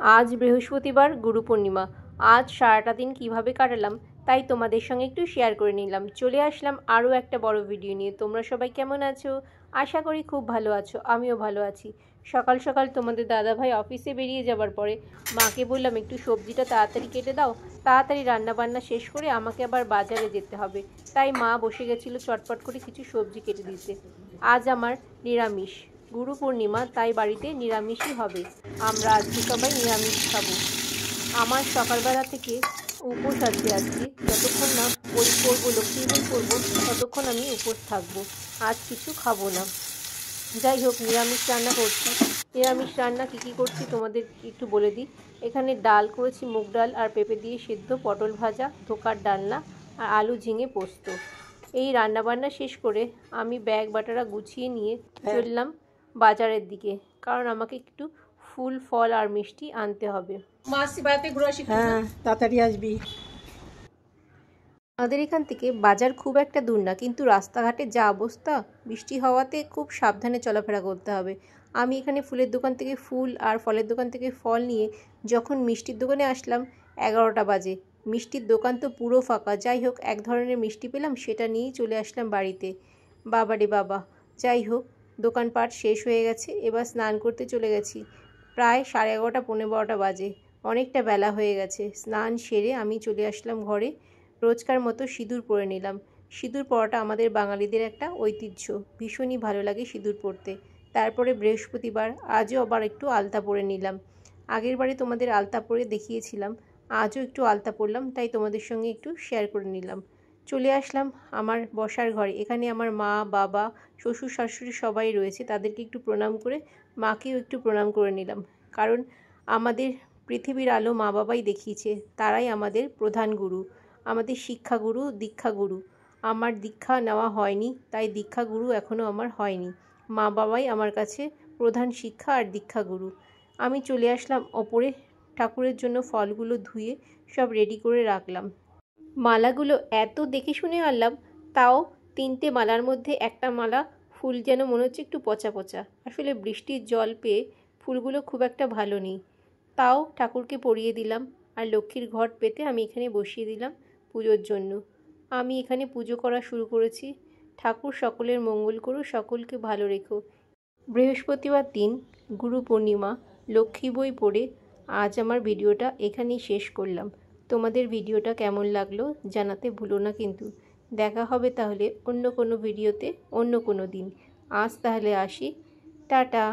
আজ বৃহস্পতিবার, গুরু পূর্ণিমা। আজ সারাটা দিন কিভাবে কাটালাম তাই তোমাদের সঙ্গে একটু শেয়ার করে নিলাম। চলে আসলাম আরও একটা বড় ভিডিও নিয়ে। তোমরা সবাই কেমন আছো? আশা করি খুব ভালো আছো, আমিও ভালো আছি। সকাল সকাল তোমাদের দাদাভাই অফিসে বেরিয়ে যাবার পরে মাকে বললাম একটু সবজিটা তাড়াতাড়ি কেটে দাও, তাড়াতাড়ি রান্নাবান্না শেষ করে আমাকে আবার বাজারে যেতে হবে। তাই মা বসে গেছিলো চটপট করে কিছু সবজি কেটে দিতে। আজ আমার নিরামিষ, গুরু পূর্ণিমা, তাই বাড়িতে নিরামিষই হবে। আমরা আজকে সবাই নিরামিষ খাবো। আমার সকালবেলা থেকে উপোস আছে আজকে, যতক্ষণ না বই পড়বো, লক্ষ্মীর বই পড়বো, ততক্ষণ আমি উপোস থাকবো। আজ কিছু খাবো না। যাই হোক, নিরামিষ রান্না করছি। নিরামিষ রান্না কী কী করছি তোমাদের একটু বলে দিই। এখানে ডাল করেছি, মুগ ডাল আর পেঁপে দিয়ে সেদ্ধ, পটল ভাজা, ধোকার ডালনা আর আলু ঝিঙে পোস্ত। এই রান্নাবান্না শেষ করে আমি ব্যাগ বাটারা গুছিয়ে নিয়ে চললাম বাজারের দিকে, কারণ আমাকে একটু ফুল, ফল আর মিষ্টি আনতে হবে। হ্যাঁ, তাড়াতাড়ি আসবি। আমাদের এখান থেকে বাজার খুব একটা দূর না, কিন্তু রাস্তাঘাটে যা অবস্থা, বৃষ্টি হওয়াতে খুব সাবধানে চলাফেরা করতে হবে। আমি এখানে ফুলের দোকান থেকে ফুল আর ফলের দোকান থেকে ফল নিয়ে যখন মিষ্টির দোকানে আসলাম 11টা বাজে। মিষ্টির দোকান তো পুরো ফাঁকা। যাই হোক, এক ধরনের মিষ্টি পেলাম, সেটা নিয়েই চলে আসলাম বাড়িতে। বাবা রে বাবা! যাই হোক, দোকানপাট শেষ হয়ে গেছে, এবার স্নান করতে চলে গেছি। প্রায় 11:30 পৌনে 12টা বাজে, অনেকটা বেলা হয়ে গেছে। স্নান সেরে আমি চলে আসলাম ঘরে। রোজকার মতো সিঁদুর পরে নিলাম। সিঁদুর পরাটা আমাদের বাঙালিদের একটা ঐতিহ্য, ভীষণই ভালো লাগে সিঁদুর পরতে। তারপরে বৃহস্পতিবার, আজও আবার একটু আলতা পরে নিলাম। আগের বারে তোমাদের আলতা পরে দেখিয়েছিলাম, আজও একটু আলতা পরলাম, তাই তোমাদের সঙ্গে একটু শেয়ার করে নিলাম। চলে আসলাম আমার বসার ঘরে। এখানে আমার মা, বাবা, শ্বশুর শাশুড়ি সবাই রয়েছে, তাদেরকে একটু প্রণাম করে মাকেও একটু প্রণাম করে নিলাম। কারণ আমাদের পৃথিবীর আলো মা বাবাই দেখিয়েছে, তারাই আমাদের প্রধান গুরু, আমাদের শিক্ষাগুরু, দীক্ষাগুরু। আমার দীক্ষা নেওয়া হয়নি, তাই দীক্ষাগুরু এখনও আমার হয়নি। মা বাবাই আমার কাছে প্রধান শিক্ষা আর দীক্ষাগুরু। আমি চলে আসলাম ওপরে, ঠাকুরের জন্য ফলগুলো ধুয়ে সব রেডি করে রাখলাম। মালাগুলো এত দেখে শুনে আনলাম, তাও 3টে মালার মধ্যে একটা মালা ফুল যেন মনে হচ্ছে একটু পচা পচা। আসলে বৃষ্টির জল পেয়ে ফুলগুলো খুব একটা ভালো নেই। তাও ঠাকুরকে পরিয়ে দিলাম, আর লক্ষ্মীর ঘট পেতে আমি এখানে বসিয়ে দিলাম পুজোর জন্য। আমি এখানে পুজো করা শুরু করেছি। ঠাকুর সকলের মঙ্গল করো, সকলকে ভালো রেখো। বৃহস্পতিবার দিন, গুরু পূর্ণিমা, লক্ষ্মী বই পড়ে আজ আমার ভিডিওটা এখানেই শেষ করলাম। তোমাদের ভিডিওটা কেমন লাগলো জানাতে ভুলো না কিন্তু। দেখা হবে তাহলে অন্য কোনো ভিডিওতে, অন্য কোনো দিন। আজ তাহলে আসি, টাটা।